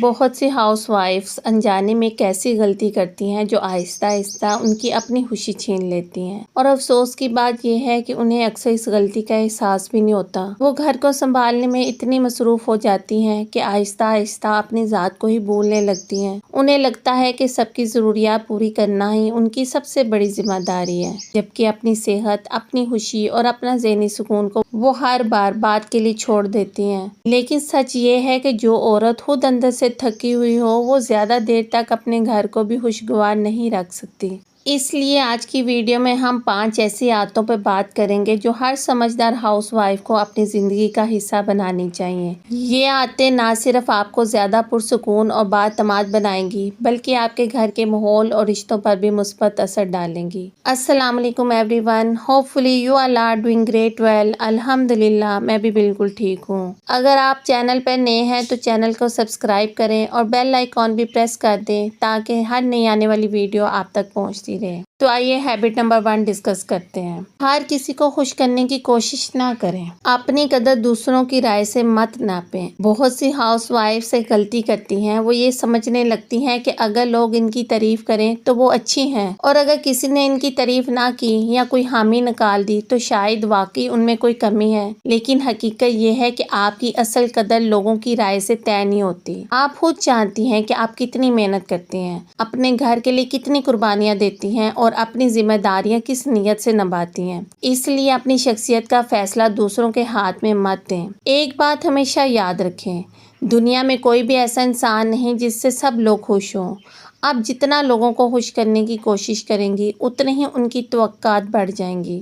بہت سی house wives انجانے میں کیسی غلطی کرتی ہیں جو آہستہ آہستہ ان کی اپنی خوشی چھین لیتی ہیں، اور افسوس کی بات یہ ہے کہ انہیں اکثر اس غلطی کا احساس بھی نہیں ہوتا۔ وہ گھر کو سنبھالنے میں اتنی مصروف ہو جاتی ہیں کہ آہستہ آہستہ اپنی ذات کو ہی بھولنے لگتی ہیں۔ انہیں لگتا ہے کہ سب کی ضروریات پوری کرنا ہی ان کی سب سے بڑی ذمہ داری ہے، جبکہ اپنی صحت، اپنی خوشی اور اپنا ذہنی سکون کو وہ ہر بار بعد کے لیے چھوڑ دیتی ہیں۔ لیکن سچ یہ ہے کہ جو عورت خود اندر سے تھکی ہوئی ہو وہ زیادہ دیر تک اپنے گھر کو بھی خوشگوار نہیں رکھ سکتی۔ اس لیے آج کی ویڈیو میں ہم 5 ایسی عادتوں پر بات کریں گے جو ہر سمجھدار ہاؤس وائف کو اپنی زندگی کا حصہ بنانی چاہیے۔ یہ عادتیں نہ صرف آپ کو زیادہ پرسکون اور بااعتماد بنائیں گی بلکہ آپ کے گھر کے ماحول اور رشتوں پر بھی مثبت اثر ڈالیں گی۔ السلام علیکم everyone, hopefully you all are doing great well. الحمدللہ میں بھی بالکل ٹھیک ہوں۔ اگر آپ چینل پر نئے ہیں تو چینل کو سبسکرائب کریں اور بیل آئیکن بھی پریس کر دیں تاکہ ہر نئی آنے والی ویڈیو آپ تک پہنچتی رہے۔ تو آئیے ہیبٹ نمبر 1 ڈسکس کرتے ہیں۔ ہر کسی کو خوش کرنے کی کوشش نہ کریں۔ اپنی قدر دوسروں کی رائے سے مت ناپیں۔ بہت سی ہاؤس وائف سے غلطی کرتی ہیں، وہ یہ سمجھنے لگتی ہیں کہ اگر لوگ ان کی تعریف کریں تو وہ اچھی ہیں، اور اگر کسی نے ان کی تعریف نہ کی یا کوئی حامی نکال دی تو شاید واقعی ان میں کوئی کمی ہے۔ لیکن حقیقت یہ ہے کہ آپ کی اصل قدر لوگوں کی رائے سے طے نہیں ہوتی۔ آپ خود جانتی ہیں کہ آپ کتنی محنت کرتی ہیں، اپنے گھر کے لیے کتنی قربانیاں دیتی ہیں اور اپنی ذمہ داریاں کس نیت سے نبھاتی ہیں۔ اس لیے اپنی شخصیت کا فیصلہ دوسروں کے ہاتھ میں مت دیں۔ ایک بات ہمیشہ یاد رکھیں، دنیا میں کوئی بھی ایسا انسان نہیں جس سے سب لوگ خوش ہوں۔ آپ جتنا لوگوں کو خوش کرنے کی کوشش کریں گی اتنے ہی ان کی توقعات بڑھ جائیں گی،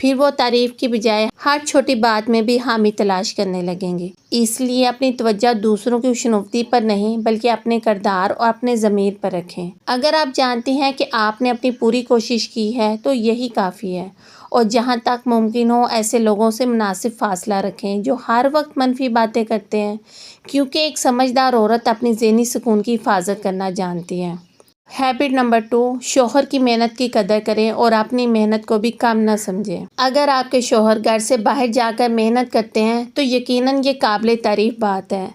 پھر وہ تعریف کی بجائے ہر چھوٹی بات میں بھی حامی تلاش کرنے لگیں گے۔ اس لیے اپنی توجہ دوسروں کی خوشنودی پر نہیں بلکہ اپنے کردار اور اپنے ضمیر پر رکھیں۔ اگر آپ جانتی ہیں کہ آپ نے اپنی پوری کوشش کی ہے تو یہی کافی ہے، اور جہاں تک ممکن ہو ایسے لوگوں سے مناسب فاصلہ رکھیں جو ہر وقت منفی باتیں کرتے ہیں، کیونکہ ایک سمجھدار عورت اپنی ذہنی سکون کی حفاظت کرنا جانتی ہے۔ ہیبٹ نمبر 2، شوہر کی محنت کی قدر کریں اور اپنی محنت کو بھی کم نہ سمجھیں۔ اگر آپ کے شوہر گھر سے باہر جا کر محنت کرتے ہیں تو یقیناً یہ قابل تعریف بات ہے،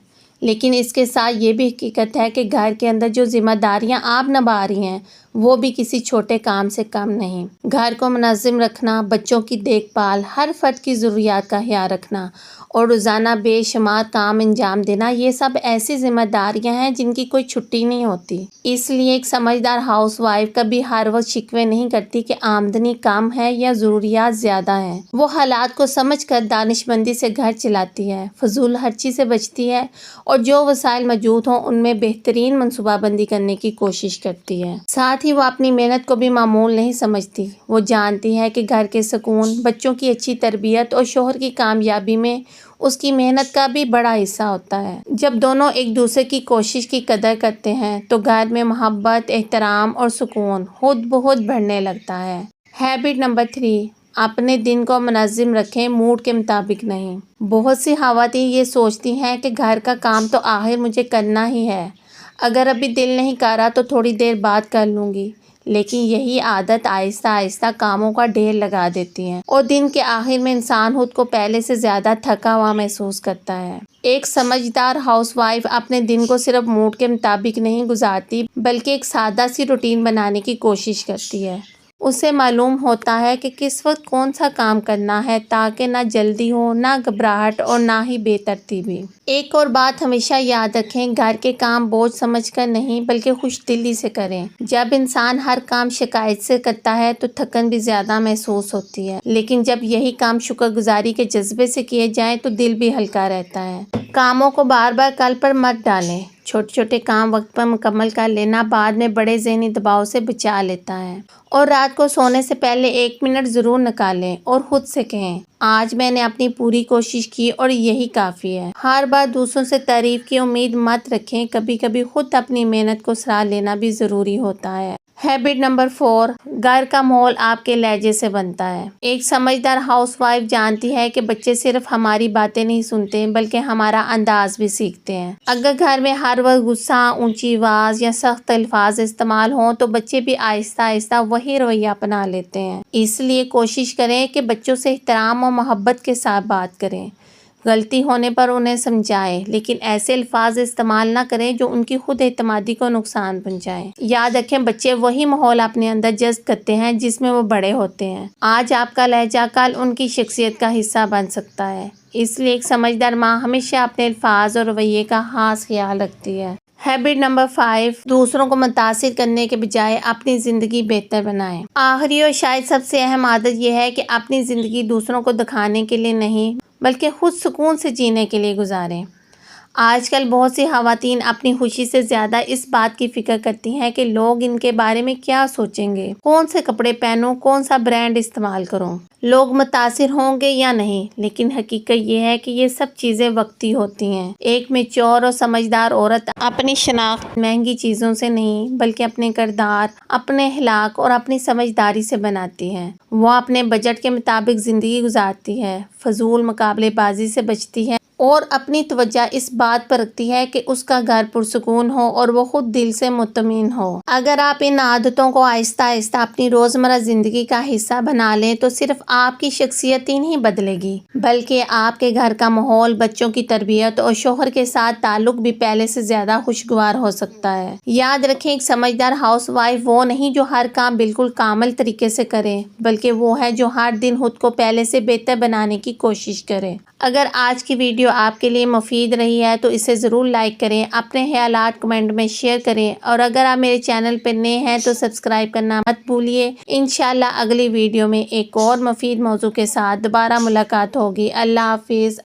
لیکن اس کے ساتھ یہ بھی حقیقت ہے کہ گھر کے اندر جو ذمہ داریاں آپ نبھا رہی ہیں وہ بھی کسی چھوٹے کام سے کم نہیں۔ گھر کو منظم رکھنا، بچوں کی دیکھ بھال، ہر فرد کی ضروریات کا خیال رکھنا اور روزانہ بے شمار کام انجام دینا، یہ سب ایسی ذمہ داریاں ہیں جن کی کوئی چھٹی نہیں ہوتی۔ اس لیے ایک سمجھدار ہاؤس وائف کبھی ہر وقت شکوے نہیں کرتی کہ آمدنی کم ہے یا ضروریات زیادہ ہیں۔ وہ حالات کو سمجھ کر دانش مندی سے گھر چلاتی ہے، فضول خرچی سے بچتی ہے اور جو وسائل موجود ہوں ان میں بہترین منصوبہ بندی کرنے کی کوشش کرتی ہے۔ ساتھ ہی وہ اپنی محنت کو بھی معمول نہیں سمجھتی۔ وہ جانتی ہے کہ گھر کے سکون، بچوں کی اچھی تربیت اور شوہر کی کامیابی میں اس کی محنت کا بھی بڑا حصہ ہوتا ہے۔ جب دونوں ایک دوسرے کی کوشش کی قدر کرتے ہیں تو گھر میں محبت، احترام اور سکون خود بخود بڑھنے لگتا ہے۔ ہیبٹ نمبر 3، اپنے دن کو منظم رکھیں، موڈ کے مطابق نہیں۔ بہت سی خواتین یہ سوچتی ہیں کہ گھر کا کام تو آخر مجھے کرنا ہی ہے، اگر ابھی دل نہیں کر رہا تو تھوڑی دیر بعد کر لوں گی، لیکن یہی عادت آہستہ آہستہ کاموں کا ڈھیر لگا دیتی ہے اور دن کے آخر میں انسان خود کو پہلے سے زیادہ تھکا ہوا محسوس کرتا ہے۔ ایک سمجھدار ہاؤس وائف اپنے دن کو صرف موڈ کے مطابق نہیں گزارتی بلکہ ایک سادہ سی روٹین بنانے کی کوشش کرتی ہے۔ اسے معلوم ہوتا ہے کہ کس وقت کون سا کام کرنا ہے تاکہ نہ جلدی ہو، نہ گھبراہٹ اور نہ ہی بے ترتیبی۔ ایک اور بات ہمیشہ یاد رکھیں، گھر کے کام بوجھ سمجھ کر نہیں بلکہ خوش دلی سے کریں۔ جب انسان ہر کام شکایت سے کرتا ہے تو تھکن بھی زیادہ محسوس ہوتی ہے، لیکن جب یہی کام شکر گزاری کے جذبے سے کیے جائیں تو دل بھی ہلکا رہتا ہے۔ کاموں کو بار بار کل پر مت ڈالیں۔ چھوٹے چھوٹے کام وقت پر مکمل کر لینا بعد میں بڑے ذہنی دباؤ سے بچا لیتا ہے۔ اور رات کو سونے سے پہلے 1 منٹ ضرور نکالیں اور خود سے کہیں، آج میں نے اپنی پوری کوشش کی اور یہی کافی ہے۔ ہر بار دوسروں سے تعریف کی امید مت رکھیں، کبھی کبھی خود اپنی محنت کو سراہ لینا بھی ضروری ہوتا ہے۔ ہیبٹ نمبر 4، گھر کا ماحول آپ کے لہجے سے بنتا ہے۔ ایک سمجھدار ہاؤس وائف جانتی ہے کہ بچے صرف ہماری باتیں نہیں سنتے بلکہ ہمارا انداز بھی سیکھتے ہیں۔ اگر گھر میں ہر وقت غصہ، اونچی آواز یا سخت الفاظ استعمال ہوں تو بچے بھی آہستہ آہستہ وہی رویہ اپنا لیتے ہیں۔ اس لیے کوشش کریں کہ بچوں سے احترام اور محبت کے ساتھ بات کریں۔ غلطی ہونے پر انہیں سمجھائیں، لیکن ایسے الفاظ استعمال نہ کریں جو ان کی خود اعتمادی کو نقصان پہنچائیں۔ یاد رکھیں، بچے وہی ماحول اپنے اندر جذب کرتے ہیں جس میں وہ بڑے ہوتے ہیں۔ آج آپ کا لہجہ کل ان کی شخصیت کا حصہ بن سکتا ہے، اس لیے ایک سمجھدار ماں ہمیشہ اپنے الفاظ اور رویے کا خاص خیال رکھتی ہے۔ ہیبٹ نمبر 5، دوسروں کو متاثر کرنے کے بجائے اپنی زندگی بہتر بنائیں۔ آخری اور شاید سب سے اہم عادت یہ ہے کہ اپنی زندگی دوسروں کو دکھانے کے لیے نہیں بلکہ خود سکون سے جینے کے لیے گزاریں۔ آج کل بہت سی خواتین اپنی خوشی سے زیادہ اس بات کی فکر کرتی ہیں کہ لوگ ان کے بارے میں کیا سوچیں گے، کون سے کپڑے پہنوں، کون سا برانڈ استعمال کروں، لوگ متاثر ہوں گے یا نہیں۔ لیکن حقیقت یہ ہے کہ یہ سب چیزیں وقتی ہوتی ہیں۔ ایک میچور اور سمجھدار عورت اپنی شناخت مہنگی چیزوں سے نہیں بلکہ اپنے کردار، اپنے اخلاق اور اپنی سمجھداری سے بناتی ہے۔ وہ اپنے بجٹ کے مطابق زندگی گزارتی ہے، فضول مقابلے بازی سے بچتی ہے اور اپنی توجہ اس بات پر رکھتی ہے کہ اس کا گھر پرسکون ہو اور وہ خود دل سے مطمئن ہو۔ اگر آپ ان عادتوں کو آہستہ آہستہ اپنی روزمرہ زندگی کا حصہ بنا لیں تو صرف آپ کی شخصیت ہی نہیں بدلے گی بلکہ آپ کے گھر کا ماحول، بچوں کی تربیت اور شوہر کے ساتھ تعلق بھی پہلے سے زیادہ خوشگوار ہو سکتا ہے۔ یاد رکھیں، ایک سمجھدار ہاؤس وائف وہ نہیں جو ہر کام بالکل کامل طریقے سے کرے، بلکہ وہ ہے جو ہر دن خود کو پہلے سے بہتر بنانے کی کوشش کرے۔ اگر آج کی ویڈیو آپ کے لیے مفید رہی ہے تو اسے ضرور لائک کریں، اپنے خیالات کمنٹ میں شیئر کریں اور اگر آپ میرے چینل پر نئے ہیں تو سبسکرائب کرنا مت بھولیے۔ انشاءاللہ اگلی ویڈیو میں ایک اور مفید موضوع کے ساتھ دوبارہ ملاقات ہوگی۔ اللہ حافظ۔